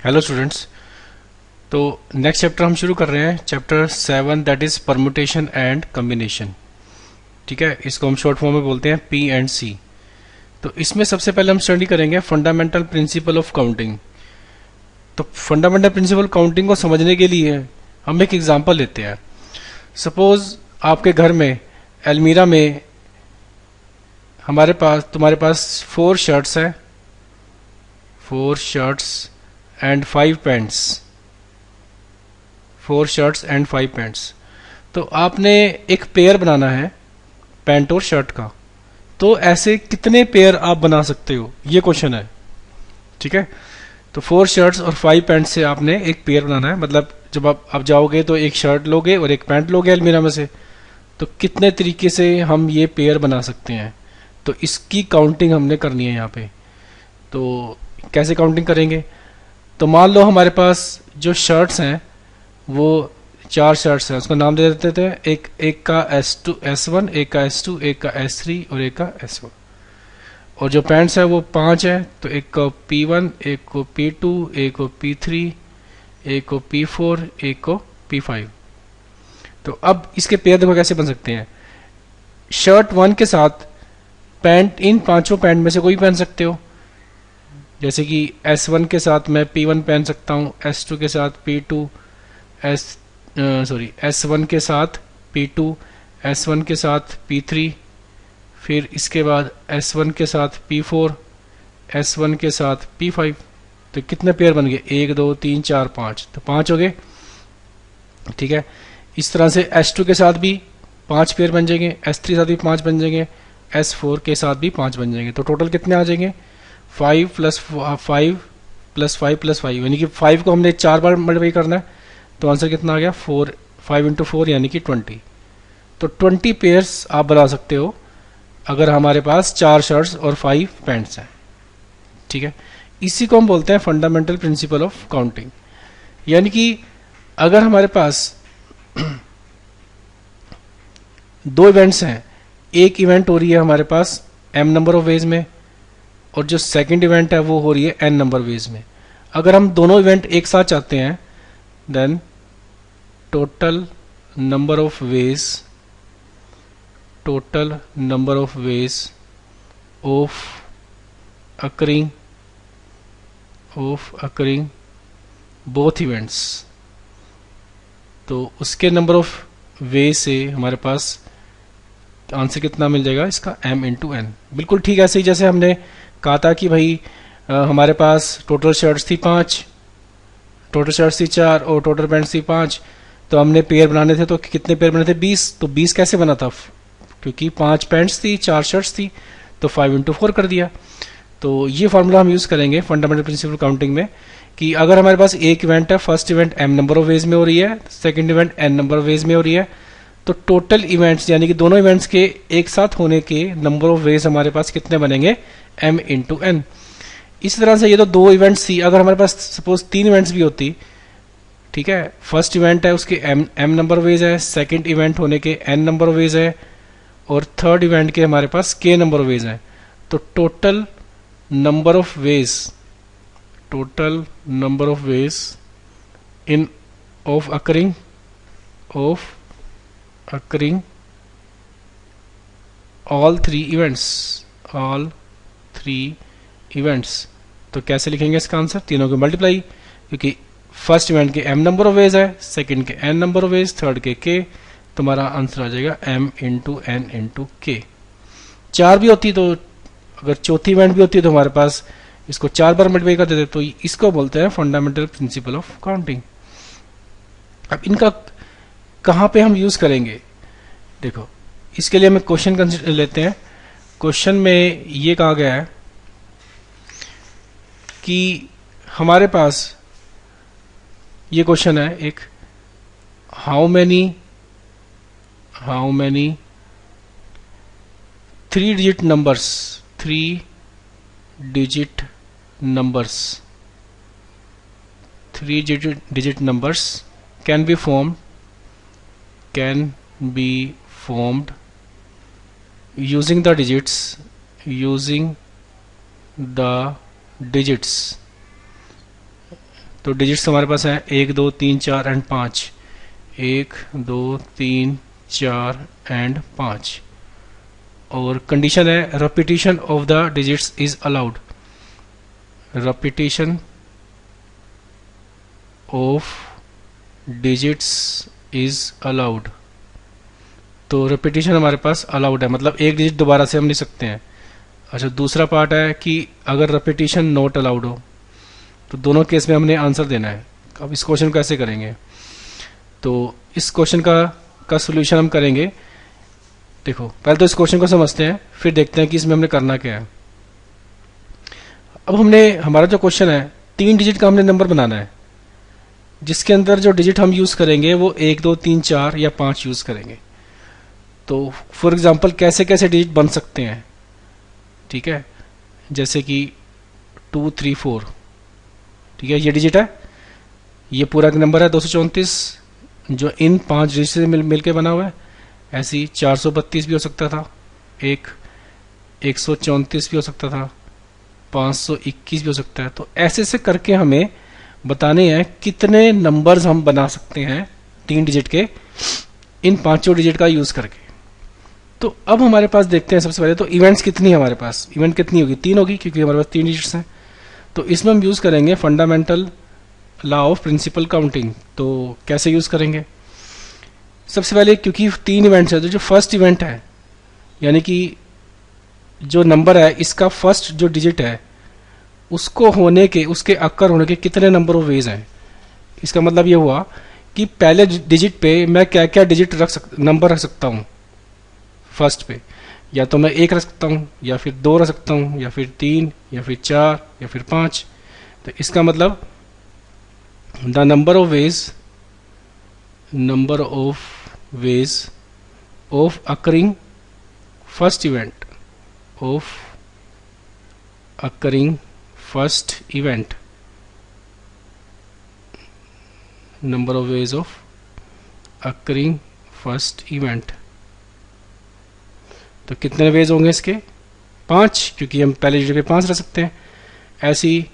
Hello students. तो next chapter हम शुरू कर रहे हैं, chapter 7, that is permutation and combination. ठीक है, इसको हम शॉर्ट फॉर्म में बोलते हैं पी एंड सी। तो इसमें सबसे पहले हम स्टडी करेंगे फंडामेंटल प्रिंसिपल ऑफ काउंटिंग। तो फंडामेंटल प्रिंसिपल काउंटिंग को समझने के लिए हम एक एग्जांपल लेते हैं। सपोज आपके घर में अलमीरा में तुम्हारे पास 4 शर्ट्स हैं, 4 shirts and 5 pants, 4 shirts and 5 pants. तो आपने एक पेयर बनाना है पैंट और शर्ट का। तो ऐसे कितने पेयर आप बना सकते हो, ये क्वेश्चन है। ठीक है, तो 4 शर्ट्स और 5 पैंट से आपने एक पेयर बनाना है। मतलब जब आप जाओगे तो एक शर्ट लोगे और एक पैंट लोगे अलमीरा में से। तो कितने तरीके से हम ये पेयर बना सकते हैं, तो इसकी काउंटिंग हमने करनी है यहाँ पे। तो कैसे काउंटिंग करेंगे? तो मान लो हमारे पास जो शर्ट्स हैं वो 4 शर्ट्स हैं, उसका नाम दे देते थे। एक का S1, एक का S2, एक का S3 और एक का S1। और जो पैंट्स है वो 5 है, तो एक को P1, एक को P2, एक को P3, एक को P4, एक को P5। तो अब इसके पेयर देखो कैसे बन सकते हैं। शर्ट 1 के साथ पैंट, इन पांचों पैंट में से कोई पहन सकते हो। जैसे कि S1 के साथ मैं P1 पहन सकता हूँ, S2 के साथ P2, S1 के साथ P2, S1 के साथ P3, फिर इसके बाद S1 के साथ P4, S1 के साथ P5। तो कितने पेयर बन गए? 1 2 3 4 5, तो 5 हो गए। ठीक है, इस तरह से S2 के साथ भी 5 पेयर बन जाएंगे, S3 के साथ भी 5 बन जाएंगे, S4 के साथ भी 5 बन जाएंगे। तो टोटल कितने आ जाएंगे? 5 प्लस 5 प्लस 5 प्लस 5, यानी कि 5 को हमने 4 बार मल्टीप्लाई करना है। तो आंसर कितना आ गया? 4, 5 इंटू 4 यानी कि 20। तो 20 पेयर्स आप बना सकते हो अगर हमारे पास 4 शर्ट्स और 5 पैंट्स हैं। ठीक है, इसी को हम बोलते हैं फंडामेंटल प्रिंसिपल ऑफ काउंटिंग। यानी कि अगर हमारे पास 2 इवेंट्स हैं, एक इवेंट हो रही है हमारे पास m नंबर ऑफ वेज में, और जो सेकंड इवेंट है वो हो रही है n नंबर वेज में। अगर हम दोनों इवेंट एक साथ चाहते हैं, then total number of ways of occurring both events, तो उसके नंबर ऑफ वेज से हमारे पास आंसर कितना मिल जाएगा इसका? m into n. बिल्कुल ठीक ऐसे ही जैसे हमने कहा था कि भाई हमारे पास टोटल शर्ट्स थी 5, टोटल शर्ट्स थी 4 और टोटल पैंट्स थी 5। तो हमने पेयर बनाने थे, तो कितने पेयर बने थे? 20। तो 20 कैसे बना था? क्योंकि 5 पैंट्स थी, 4 शर्ट्स थी, तो 5 इंटू 4 कर दिया। तो ये फॉर्मूला हम यूज करेंगे फंडामेंटल प्रिंसिपल काउंटिंग में कि अगर हमारे पास एक इवेंट है, first event m number of veg में हो रही है, second event n number of veg में हो रही है, तो टोटल इवेंट्स यानी कि दोनों इवेंट्स के एक साथ होने के नंबर ऑफ वेज हमारे पास कितने बनेंगे? m into n. इस तरह से ये तो 2 इवेंट्स थी। अगर हमारे पास सपोज 3 इवेंट्स भी होती, ठीक है, फर्स्ट इवेंट है उसके m नंबर ऑफ वेज है, सेकंड इवेंट होने के n नंबर ऑफ वेज है, और थर्ड इवेंट के हमारे पास k नंबर ऑफ वेज है। तो total number of ways in of occurring all 3 events. तो कैसे लिखेंगे इसका आंसर? तीनों को मल्टीप्लाई, क्योंकि फर्स्ट इवेंट के m नंबर ऑफ वेज है, सेकंड के n number of ways, third के k। तुम्हारा आंसर आ जाएगा m into n into k। 4 भी होती तो, अगर चौथी इवेंट भी होती है तो हमारे पास इसको 4 बार मल्टीप्लाई कर देते। तो इसको बोलते हैं फंडामेंटल प्रिंसिपल ऑफ काउंटिंग। अब इनका कहाँ पे हम यूज करेंगे? देखो, इसके लिए हम क्वेश्चन कंसिडर लेते हैं। क्वेश्चन में ये कहा गया है कि हमारे पास ये क्वेश्चन है एक, how many 3 digit numbers can be formed using the digits तो डिजिट्स हमारे पास है 1 2 3 4 एंड 5, 1 2 3 4 एंड 5। और कंडीशन है repetition of the digits is allowed, repetition of digits is allowed. तो रेपिटेशन हमारे पास अलाउड है, मतलब एक डिजिट दोबारा से हम लिख सकते हैं। अच्छा, दूसरा पार्ट है कि अगर रेपिटेशन नॉट अलाउड हो, तो दोनों केस में हमने आंसर देना है। अब इस क्वेश्चन को कैसे करेंगे, तो इस क्वेश्चन का सोल्यूशन हम करेंगे। देखो, पहले तो इस क्वेश्चन को समझते हैं, फिर देखते हैं कि इसमें हमने करना क्या है। अब हमारा जो क्वेश्चन है 3 डिजिट का हमने नंबर बनाना है, जिसके अंदर जो डिजिट हम यूज करेंगे वो 1 2 3 4 या 5 यूज करेंगे। तो फॉर एग्जांपल कैसे कैसे डिजिट बन सकते हैं, ठीक है, जैसे कि 2 3 4, ठीक है, ये डिजिट है, ये पूरा नंबर है 234 जो इन 5 डिजिट से मिलके बना हुआ है। ऐसे ही 432 भी हो सकता था, 134 भी हो सकता था, 521 भी हो सकता है। तो ऐसे से करके हमें बताने हैं कितने नंबर्स हम बना सकते हैं 3 डिजिट के इन 5 डिजिट का यूज करके। तो अब हमारे पास देखते हैं सबसे पहले तो इवेंट्स कितनी है हमारे पास, इवेंट कितनी होगी, 3 होगी, क्योंकि हमारे पास 3 डिजिट्स हैं। तो इसमें हम यूज करेंगे fundamental law of principle counting. तो कैसे यूज करेंगे, सबसे पहले क्योंकि 3 इवेंट्स है, तो जो फर्स्ट इवेंट है यानी कि जो नंबर है इसका फर्स्ट जो डिजिट है उसके अक्कर होने के कितने नंबर ऑफ वेज हैं। इसका मतलब ये हुआ कि पहले डिजिट पे मैं क्या क्या डिजिट नंबर रख सकता हूँ फर्स्ट पे, या तो मैं 1 रख सकता हूँ, या फिर 2 रख सकता हूँ, या फिर 3, या फिर 4, या फिर 5। तो इसका मतलब the number of ways of occurring first event number of ways of occurring first event। तो कितने वेज होंगे इसके, 5, क्योंकि हम पहले डिजिट पे 5 रख सकते हैं। ऐसी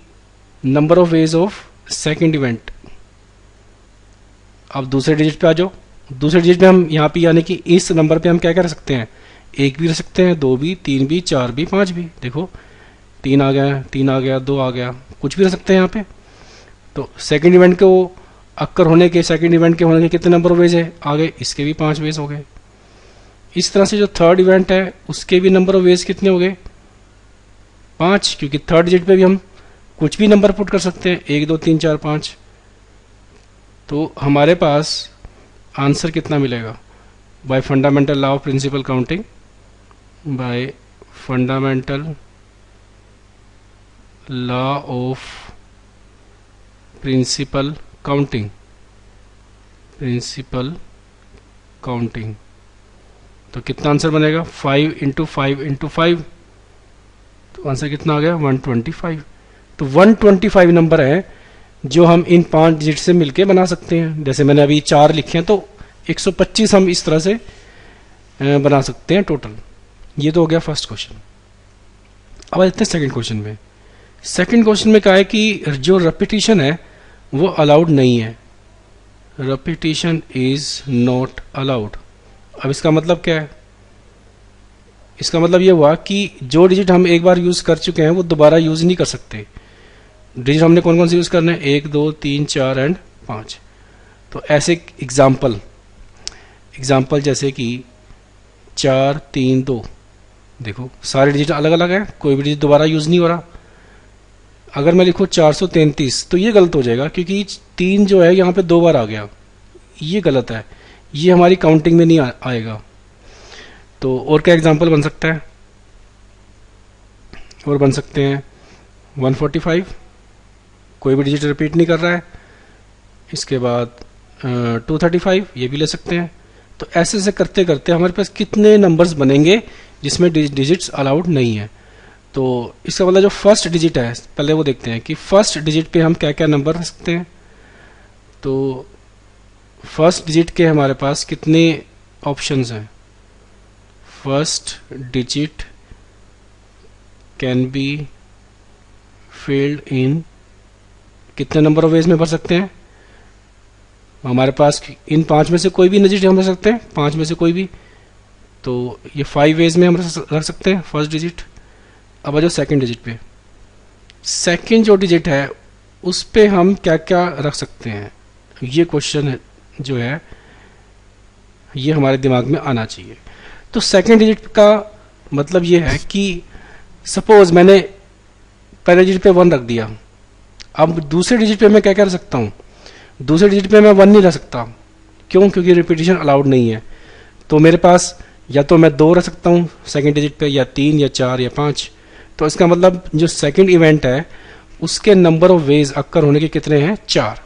number of ways of second event. अब दूसरे डिजिट पे आ जाओ, दूसरे डिजिट पे हम यहाँ पे यानी कि इस नंबर पे हम क्या क्या रख सकते हैं, 1 भी रख सकते हैं, 2 भी, 3 भी, 4 भी, 5 भी। देखो 3 आ गया, 3 आ गया, 2 आ गया, कुछ भी रख सकते हैं यहाँ पे। तो सेकंड इवेंट को अक्कर होने के, सेकंड इवेंट के होने के कितने नंबर ऑफ वेज है, आ गए, इसके भी 5 वेज हो गए। इस तरह से जो थर्ड इवेंट है उसके भी नंबर ऑफ वेज कितने हो गए, 5, क्योंकि थर्ड डिजिट पे भी हम कुछ भी नंबर पुट कर सकते हैं, 1 2 3 4 5। तो हमारे पास आंसर कितना मिलेगा, by fundamental law of principle counting, by fundamental law of principle counting. तो कितना आंसर बनेगा, 5 × 5 × 5। तो आंसर कितना आ गया, 125। तो 125 नंबर है जो हम इन 5 डिजिट से मिलके बना सकते हैं। जैसे मैंने अभी 4 लिखे हैं, तो 125 हम इस तरह से बना सकते हैं टोटल। ये तो हो गया फर्स्ट क्वेश्चन। अब आते हैं सेकंड क्वेश्चन में। सेकंड क्वेश्चन में कहा है कि जो रेपिटेशन है वो अलाउड नहीं है, रेपिटेशन इज नॉट अलाउड। अब इसका मतलब क्या है, इसका मतलब ये हुआ कि जो डिजिट हम एक बार यूज कर चुके हैं वो दोबारा यूज नहीं कर सकते। डिजिट हमने कौन कौन से यूज करने हैं, 1 2 3 4 एंड 5। तो ऐसे एग्जाम्पल जैसे कि 4 3 2, देखो सारे डिजिट अलग अलग हैं, कोई भी डिजिट दोबारा यूज नहीं हो रहा। अगर मैं लिखूँ 433 तो ये गलत हो जाएगा, क्योंकि 3 जो है यहाँ पे 2 बार आ गया, ये गलत है, ये हमारी काउंटिंग में नहीं आएगा। तो और क्या एग्जांपल बन सकता है, और बन सकते हैं 145, कोई भी डिजिट रिपीट नहीं कर रहा है। इसके बाद 235, ये भी ले सकते हैं। तो ऐसे ऐसे करते करते हमारे पास कितने नंबर्स बनेंगे जिसमें डिजिट्स अलाउड नहीं है। तो इसका मतलब जो फर्स्ट डिजिट है, पहले वो देखते हैं कि फर्स्ट डिजिट पे हम क्या क्या नंबर रख सकते हैं। तो फर्स्ट डिजिट के हमारे पास कितने ऑप्शंस हैं, फर्स्ट डिजिट कैन बी कितने नंबर ऑफ वेज में भर सकते हैं? हमारे पास इन 5 में से कोई भी डिजिट हम रख सकते हैं, 5 में से कोई भी। तो ये 5 वेज में हम रख सकते हैं फर्स्ट डिजिट। अब आ जाओ सेकेंड डिजिट पे। सेकेंड जो डिजिट है उस पे हम क्या क्या रख सकते हैं, ये क्वेश्चन जो है ये हमारे दिमाग में आना चाहिए। तो सेकेंड डिजिट का मतलब ये है कि सपोज मैंने पहले डिजिट पे 1 रख दिया, अब दूसरे डिजिट पे मैं क्या क्या रख सकता हूँ? दूसरे डिजिट पे मैं 1 नहीं रख सकता। क्यों? क्योंकि रिपीटिशन अलाउड नहीं है। तो मेरे पास या तो मैं 2 रख सकता हूँ सेकेंड डिजिट पे, या 3 या 4 या 5। तो इसका मतलब जो सेकेंड इवेंट है उसके नंबर ऑफ वेज अक्कर होने के कितने हैं? 4,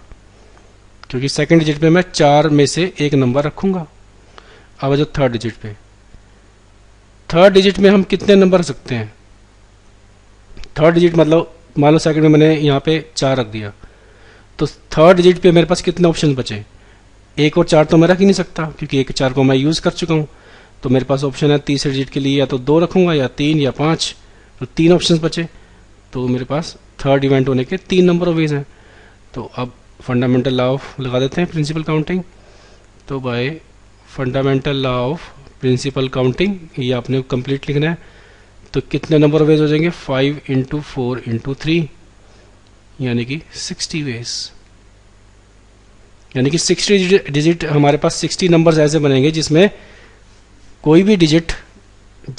क्योंकि सेकेंड डिजिट पे मैं 4 में से एक नंबर रखूंगा। अब जो थर्ड डिजिट पे, थर्ड डिजिट में हम कितने नंबर रख सकते हैं? थर्ड डिजिट मतलब मान लो सेकंड में मैंने यहाँ पे 4 रख दिया, तो थर्ड डिजिट पे मेरे पास कितने ऑप्शन बचे? 1 और 4 तो मैं रख ही नहीं सकता, क्योंकि 1 4 को मैं यूज कर चुका हूँ। तो मेरे पास ऑप्शन है तीसरे डिजिट के लिए या तो 2 रखूंगा, या 3 या 5। तो 3 ऑप्शन बचे, तो मेरे पास थर्ड इवेंट होने के 3 नंबर ऑफ वेज हैं। तो अब फंडामेंटल लॉ ऑफ लगा देते हैं प्रिंसिपल काउंटिंग। तो by fundamental law of principle counting, ये आपने कंप्लीट लिखना है। तो कितने नंबर ऑफ वेज हो जाएंगे? 5 × 4 × 3, यानी कि 60 वेज। यानी कि 60 डिजिट हमारे पास 60 नंबर्स ऐसे बनेंगे जिसमें कोई भी डिजिट,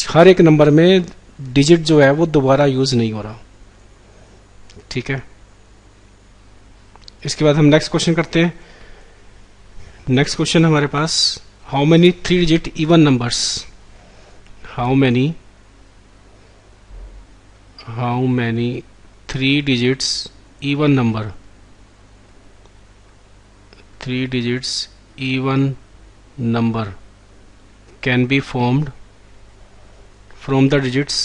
हर एक नंबर में डिजिट जो है वो दोबारा यूज नहीं हो रहा। ठीक है, इसके बाद हम नेक्स्ट क्वेश्चन करते हैं। नेक्स्ट क्वेश्चन हमारे पास, how many 3 digit even numbers, how many 3 digits even number, 3 digits even number can be formed from the digits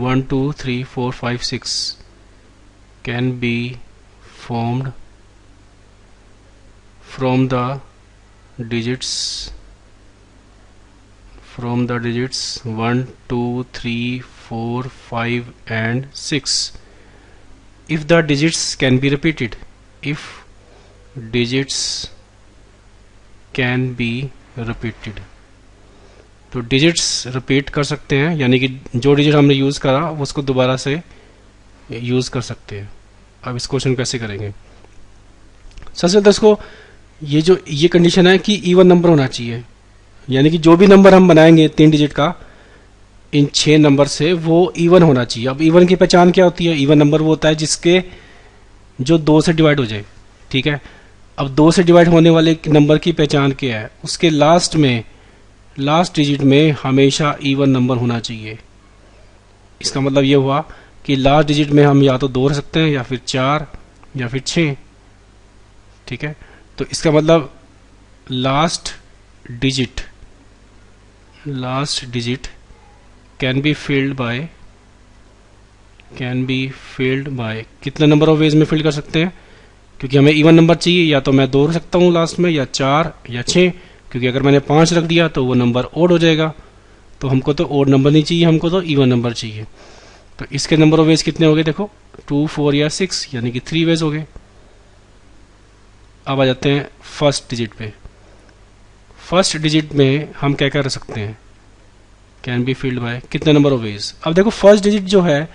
1 2 3 4 5 6, can be formed from the digits 1 2 3 4 5 and 6 if the digits can be repeated, if digits can be repeated। तो digits repeat कर सकते हैं, यानी कि जो digit हमने use करा उसको दोबारा से यूज कर सकते हैं। अब इस क्वेश्चन कैसे करेंगे? सबसे पहले इसको ये कंडीशन है कि इवन नंबर होना चाहिए, यानी कि जो भी नंबर हम बनाएंगे 3 डिजिट का इन 6 नंबर से वो इवन होना चाहिए। अब इवन की पहचान क्या होती है? इवन नंबर वो होता है जिसके जो 2 से डिवाइड हो जाए। ठीक है, अब 2 से डिवाइड होने वाले नंबर की पहचान क्या है? उसके लास्ट डिजिट में हमेशा इवन नंबर होना चाहिए। इसका मतलब ये हुआ कि लास्ट डिजिट में हम या तो 2 रख सकते हैं, या फिर 4, या फिर 6। ठीक है, तो इसका मतलब last digit can be filled by कितने नंबर ऑफ वेज में फिल कर सकते हैं? क्योंकि हमें इवन नंबर चाहिए, या तो मैं 2 रख सकता हूँ लास्ट में, या 4 या 6। क्योंकि अगर मैंने 5 रख दिया तो वो नंबर ओड हो जाएगा, तो हमको तो ओड नंबर नहीं चाहिए, हमको तो इवन नंबर चाहिए। तो इसके नंबर ऑफ वेज कितने हो गए? देखो 2 4 या 6, यानी कि 3 वेज हो गए। अब आ जाते हैं फर्स्ट डिजिट पे। फर्स्ट डिजिट में हम क्या कर सकते हैं? कैन बी फिल्ड बाय कितने नंबर ऑफ वेज? अब देखो फर्स्ट डिजिट जो है,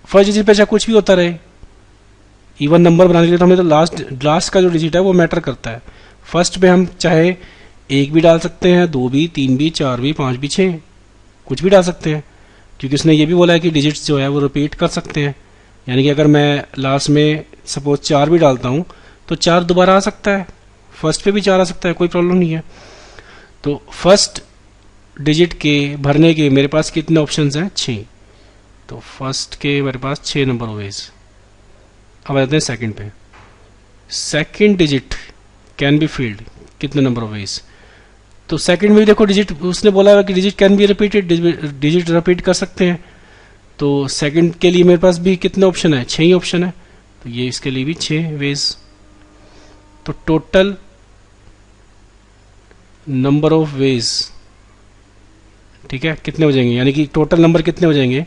फर्स्ट डिजिट पे चाहे कुछ भी होता रहे, इवन नंबर बनाने के लिए तो हमें तो लास्ट का जो डिजिट है वो मैटर करता है। फर्स्ट पे हम चाहे 1 भी डाल सकते हैं, 2 भी, 3 भी, 4 भी, 5 भी, 6, कुछ भी डाल सकते हैं, क्योंकि उसने ये भी बोला है कि डिजिट्स जो है वो रिपीट कर सकते हैं। यानी कि अगर मैं लास्ट में सपोज 4 भी डालता हूँ तो 4 दोबारा आ सकता है, फर्स्ट पे भी 4 आ सकता है, कोई प्रॉब्लम नहीं है। तो फर्स्ट डिजिट के भरने के मेरे पास कितने ऑप्शंस हैं? 6। तो फर्स्ट के मेरे पास 6 नंबर ऑफ वेज। अब आते हैं सेकंड पे। Second digit can be filled कितने नंबर ऑफ वेज? तो सेकंड में भी देखो डिजिट, उसने बोला है कि digit can be repeated, digit repeat कर सकते हैं। तो सेकंड के लिए मेरे पास भी कितने ऑप्शन है? 6 ही ऑप्शन है, तो ये इसके लिए भी 6 वेज। तो टोटल नंबर ऑफ वेज, ठीक है, कितने हो जाएंगे? यानी कि टोटल नंबर कितने हो जाएंगे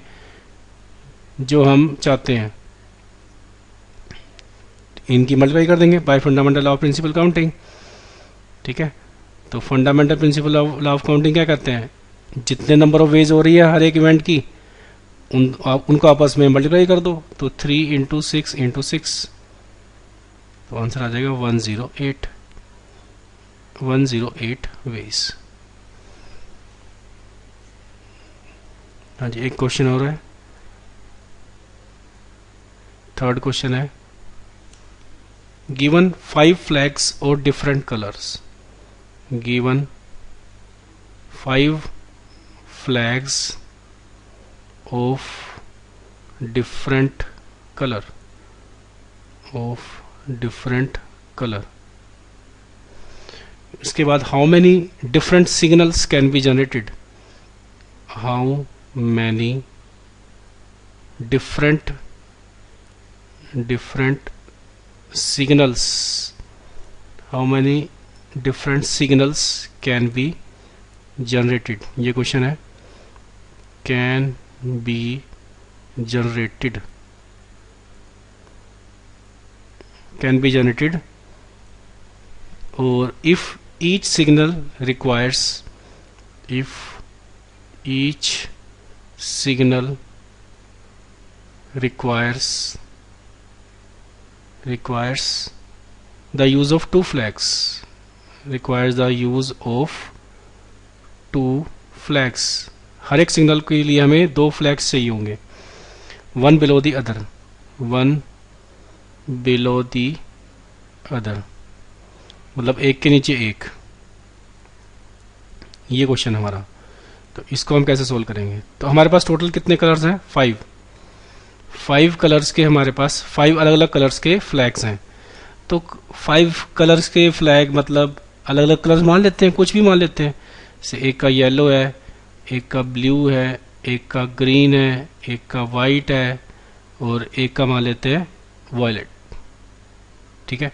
जो हम चाहते हैं? इनकी मल्टीप्लाई कर देंगे by fundamental law of principle counting. ठीक है, तो fundamental principle law of counting क्या कहते हैं, जितने नंबर ऑफ वेज हो रही है हर एक इवेंट की उनको आपस में मल्टीप्लाई कर दो। तो 3 इंटू 6 इंटू 6, तो आंसर आ जाएगा 108 वेज। हाँ जी, एक क्वेश्चन और है, थर्ड क्वेश्चन है, गिवन 5 फ्लैग्स और different colours, given 5 flags of different color, इसके बाद how many different signals can be generated, how many different signals, how many different signals can be generated, ये question है, can be generated, or if each signal requires the use of 2 flags, हर एक signal के लिए हमें 2 flags चाहिए होंगे, one below the other, मतलब एक के नीचे एक, ये क्वेश्चन है हमारा। तो इसको हम कैसे सोल्व करेंगे, तो हमारे पास टोटल कितने कलर्स हैं, 5 कलर्स के, हमारे पास 5 अलग अलग कलर्स के फ्लैग्स हैं। तो 5 कलर्स के फ्लैग मतलब अलग अलग कलर्स मान लेते हैं, कुछ भी मान लेते हैं, जैसे एक का येलो है, एक का ब्लू है, एक का ग्रीन है, एक का वाइट है, और एक का मान लेते हैं वॉयलेट। ठीक है,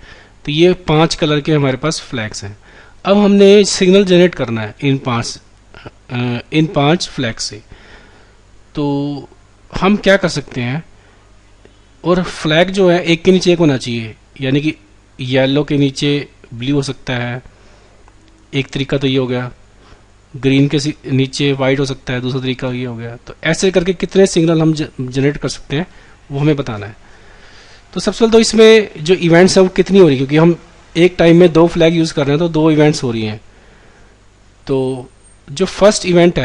तो ये 5 कलर के हमारे पास फ्लैग्स हैं। अब हमने सिग्नल जनरेट करना है इन 5 फ्लैग्स से। तो हम क्या कर सकते हैं, और फ्लैग जो है एक के नीचे एक होना चाहिए, यानी कि येलो के नीचे ब्लू हो सकता है, एक तरीका तो ये हो गया, ग्रीन के नीचे वाइट हो सकता है, दूसरा तरीका ये हो गया। तो ऐसे करके कितने सिग्नल हम जनरेट कर सकते हैं वो हमें बताना है। तो सबसे पहले तो इसमें जो इवेंट्स हैं वो कितनी हो रही है, क्योंकि हम एक टाइम में 2 फ्लैग यूज कर रहे हैं, तो 2 इवेंट्स हो रही हैं। तो जो फर्स्ट इवेंट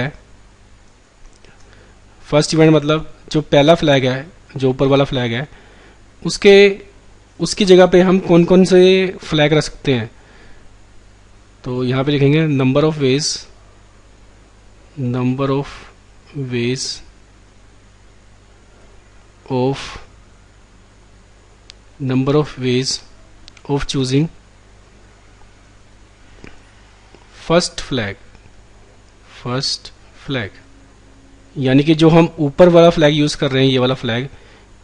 मतलब जो पहला फ्लैग है, जो ऊपर वाला फ्लैग है, उसकी जगह पे हम कौन कौन से फ्लैग रख सकते हैं। तो यहाँ पे लिखेंगे number of ways of choosing first flag, यानी कि जो हम ऊपर वाला फ्लैग यूज कर रहे हैं, ये वाला फ्लैग,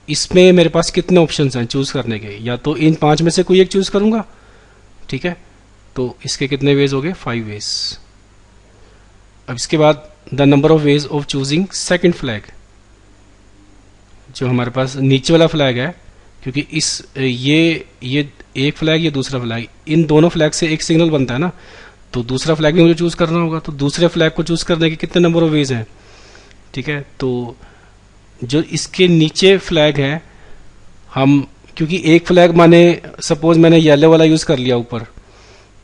इसमें मेरे पास कितने ऑप्शंस हैं चूज करने के, या तो इन 5 में से कोई एक चूज करूंगा। ठीक है, तो इसके कितने वेज हो गए, 5 वेज। अब इसके बाद the number of ways of choosing second flag, जो हमारे पास नीचे वाला फ्लैग है, क्योंकि ये एक फ्लैग, ये दूसरा फ्लैग, इन दोनों फ्लैग से एक सिग्नल बनता है ना, तो दूसरा फ्लैग भी मुझे चूज करना होगा। तो दूसरे फ्लैग को चूज करने के कितने नंबर ऑफ वेज हैं। ठीक है, तो जो इसके नीचे फ्लैग है, हम क्योंकि एक फ्लैग माने सपोज मैंने येलो वाला यूज कर लिया ऊपर,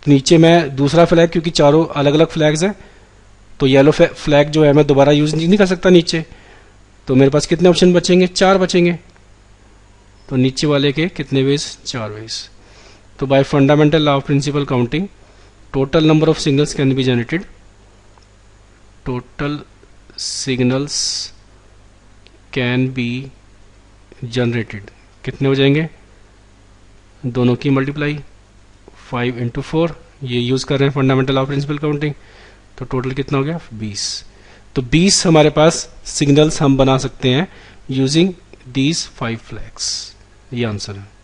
नीचे मैं दूसरा फ्लैग, क्योंकि चारों अलग अलग फ्लैग्स हैं, तो येलो फ्लैग जो है मैं दोबारा यूज नहीं कर सकता नीचे। तो मेरे पास कितने ऑप्शन बचेंगे, 4 बचेंगे। तो नीचे वाले के कितने वेज, 4 वेज। तो by fundamental law of principle counting total number of signals can be generated, कितने हो जाएंगे, दोनों की मल्टीप्लाई 5 इंटू 4, ये यूज कर रहे हैं fundamental law of principle counting. तो टोटल कितना हो गया, 20। तो 20 हमारे पास सिग्नल्स हम बना सकते हैं यूजिंग दीज 5 फ्लैग्स, ये आंसर है।